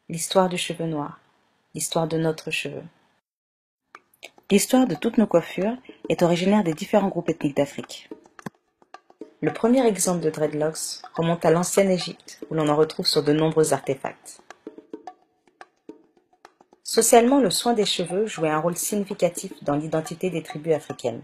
L'histoire du cheveu noir, l'histoire de notre cheveu. L'histoire de toutes nos coiffures est originaire des différents groupes ethniques d'Afrique. Le premier exemple de dreadlocks remonte à l'ancienne Égypte, où l'on en retrouve sur de nombreux artefacts. Socialement, le soin des cheveux jouait un rôle significatif dans l'identité des tribus africaines.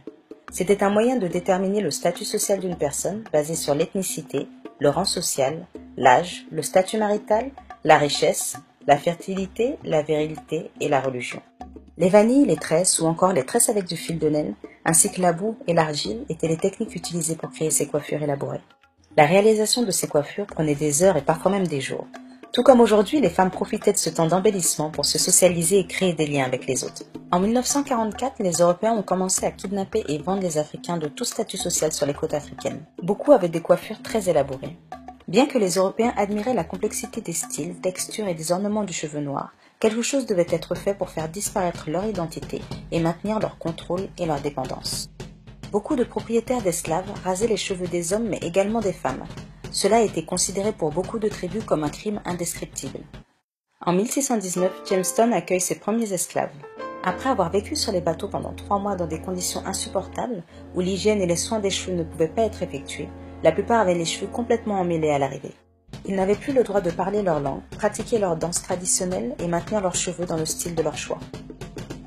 C'était un moyen de déterminer le statut social d'une personne basé sur l'ethnicité, le rang social, l'âge, le statut marital, la richesse, la fertilité, la virilité et la religion. Les vanilles, les tresses ou encore les tresses avec du fil de laine, ainsi que la boue et l'argile étaient les techniques utilisées pour créer ces coiffures élaborées. La réalisation de ces coiffures prenait des heures et parfois même des jours. Tout comme aujourd'hui, les femmes profitaient de ce temps d'embellissement pour se socialiser et créer des liens avec les autres. En 1944, les Européens ont commencé à kidnapper et vendre les Africains de tout statut social sur les côtes africaines. Beaucoup avaient des coiffures très élaborées. Bien que les Européens admiraient la complexité des styles, textures et des ornements du cheveu noir, quelque chose devait être fait pour faire disparaître leur identité et maintenir leur contrôle et leur dépendance. Beaucoup de propriétaires d'esclaves rasaient les cheveux des hommes mais également des femmes. Cela a été considéré pour beaucoup de tribus comme un crime indescriptible. En 1619, Jamestown accueille ses premiers esclaves. Après avoir vécu sur les bateaux pendant 3 mois dans des conditions insupportables, où l'hygiène et les soins des cheveux ne pouvaient pas être effectués, la plupart avaient les cheveux complètement emmêlés à l'arrivée. Ils n'avaient plus le droit de parler leur langue, pratiquer leurs danses traditionnelles et maintenir leurs cheveux dans le style de leur choix.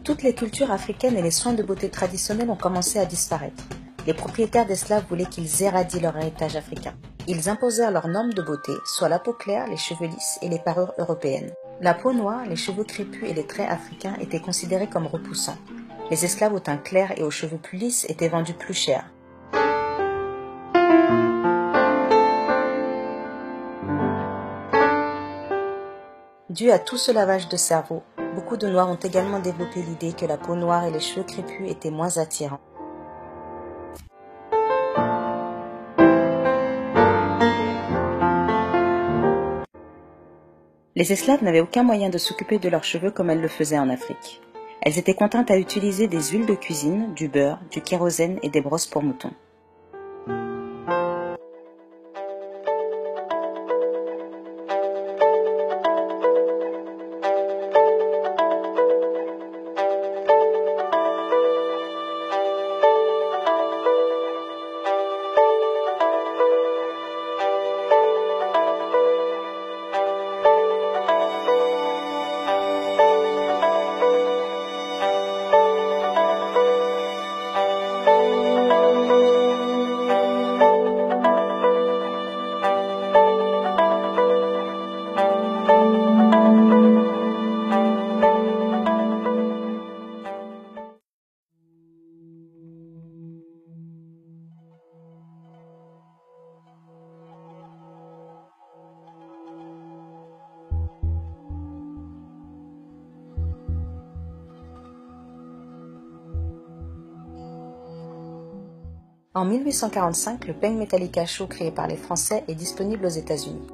Toutes les cultures africaines et les soins de beauté traditionnels ont commencé à disparaître. Les propriétaires d'esclaves voulaient qu'ils éradiquent leur héritage africain. Ils imposèrent leurs normes de beauté, soit la peau claire, les cheveux lisses et les parures européennes. La peau noire, les cheveux crépus et les traits africains étaient considérés comme repoussants. Les esclaves au teint clair et aux cheveux plus lisses étaient vendus plus cher. Dû à tout ce lavage de cerveau, beaucoup de Noirs ont également développé l'idée que la peau noire et les cheveux crépus étaient moins attirants. Les esclaves n'avaient aucun moyen de s'occuper de leurs cheveux comme elles le faisaient en Afrique. Elles étaient contraintes à utiliser des huiles de cuisine, du beurre, du kérosène et des brosses pour moutons. En 1845, le peigne métallique à chaud créé par les Français est disponible aux États-Unis.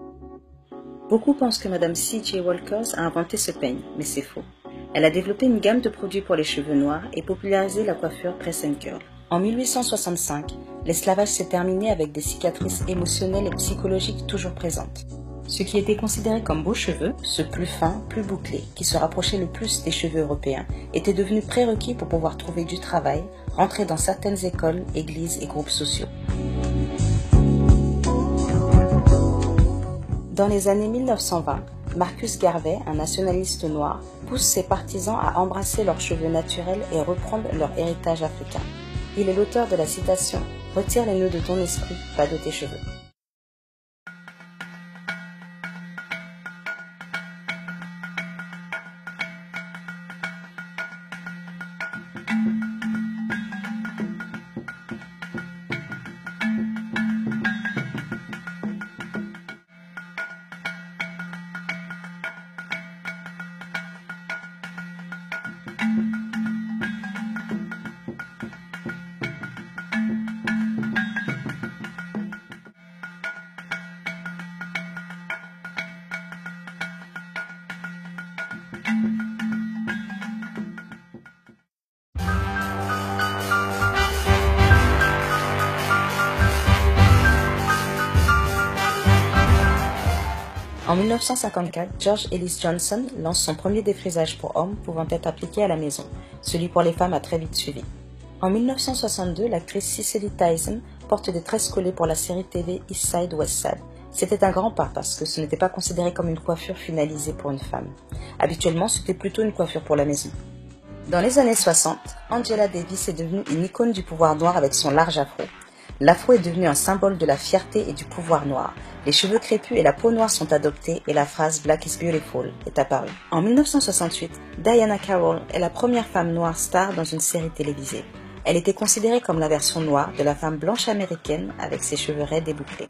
Beaucoup pensent que Madame C.J. Walkers a inventé ce peigne, mais c'est faux. Elle a développé une gamme de produits pour les cheveux noirs et popularisé la coiffure press and curl. En 1865, l'esclavage s'est terminé avec des cicatrices émotionnelles et psychologiques toujours présentes. Ce qui était considéré comme beaux cheveux, ceux plus fins, plus bouclés, qui se rapprochaient le plus des cheveux européens, étaient devenus prérequis pour pouvoir trouver du travail, rentrer dans certaines écoles, églises et groupes sociaux. Dans les années 1920, Marcus Garvey, un nationaliste noir, pousse ses partisans à embrasser leurs cheveux naturels et reprendre leur héritage africain. Il est l'auteur de la citation « Retire les nœuds de ton esprit, pas de tes cheveux ». En 1954, George Ellis Johnson lance son premier défrisage pour hommes pouvant être appliqué à la maison. Celui pour les femmes a très vite suivi. En 1962, l'actrice Cicely Tyson porte des tresses collées pour la série TV East Side West Side. C'était un grand pas parce que ce n'était pas considéré comme une coiffure finalisée pour une femme. Habituellement, c'était plutôt une coiffure pour la maison. Dans les années 60, Angela Davis est devenue une icône du pouvoir noir avec son large afro. L'afro est devenu un symbole de la fierté et du pouvoir noir. Les cheveux crépus et la peau noire sont adoptés et la phrase « Black is beautiful » est apparue. En 1968, Diana Carroll est la première femme noire star dans une série télévisée. Elle était considérée comme la version noire de la femme blanche américaine avec ses cheveux raides et bouclés.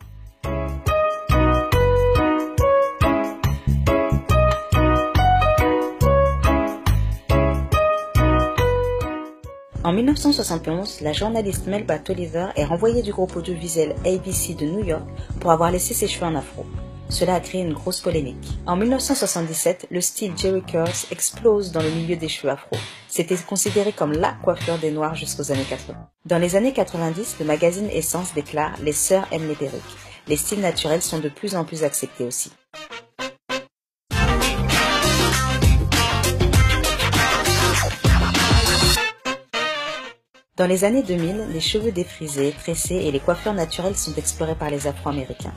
En 1971, la journaliste Melba Tolliver est renvoyée du groupe audiovisuel ABC de New York pour avoir laissé ses cheveux en afro. Cela a créé une grosse polémique. En 1977, le style Jerry Curls explose dans le milieu des cheveux afro. C'était considéré comme la coiffure des Noirs jusqu'aux années 80. Dans les années 90, le magazine Essence déclare « Les sœurs aiment les perruques ». Les styles naturels sont de plus en plus acceptés aussi. Dans les années 2000, les cheveux défrisés, tressés et les coiffures naturelles sont explorés par les Afro-Américains.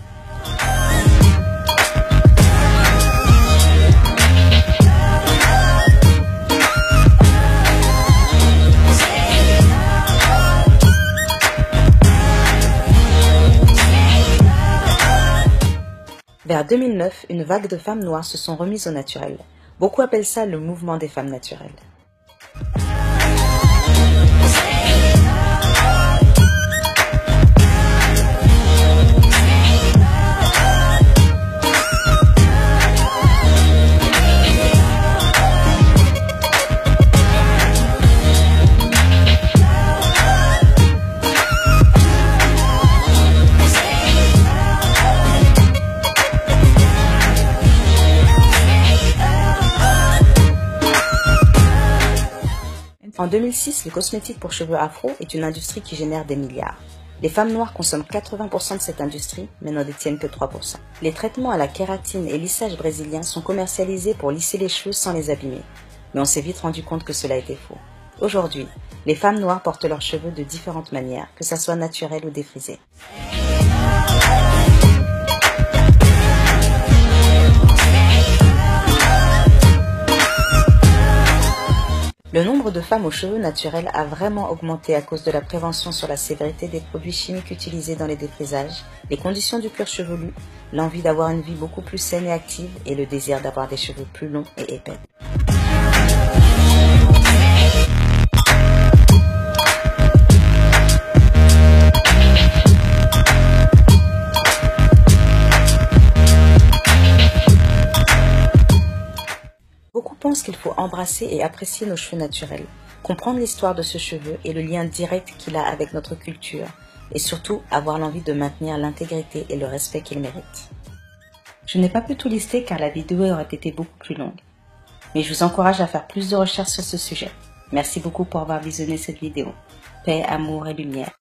Vers 2009, une vague de femmes noires se sont remises au naturel. Beaucoup appellent ça le mouvement des femmes naturelles. En 2006, le cosmétique pour cheveux afro est une industrie qui génère des milliards. Les femmes noires consomment 80% de cette industrie, mais n'en détiennent que 3%. Les traitements à la kératine et lissage brésilien sont commercialisés pour lisser les cheveux sans les abîmer. Mais on s'est vite rendu compte que cela était faux. Aujourd'hui, les femmes noires portent leurs cheveux de différentes manières, que ça soit naturel ou défrisé. Le nombre de femmes aux cheveux naturels a vraiment augmenté à cause de la prévention sur la sévérité des produits chimiques utilisés dans les défrisages, les conditions du cuir chevelu, l'envie d'avoir une vie beaucoup plus saine et active et le désir d'avoir des cheveux plus longs et épais. Beaucoup pensent qu'il faut embrasser et apprécier nos cheveux naturels, comprendre l'histoire de ce cheveu et le lien direct qu'il a avec notre culture, et surtout avoir l'envie de maintenir l'intégrité et le respect qu'il mérite. Je n'ai pas pu tout lister car la vidéo aurait été beaucoup plus longue, mais je vous encourage à faire plus de recherches sur ce sujet. Merci beaucoup pour avoir visionné cette vidéo. Paix, amour et lumière.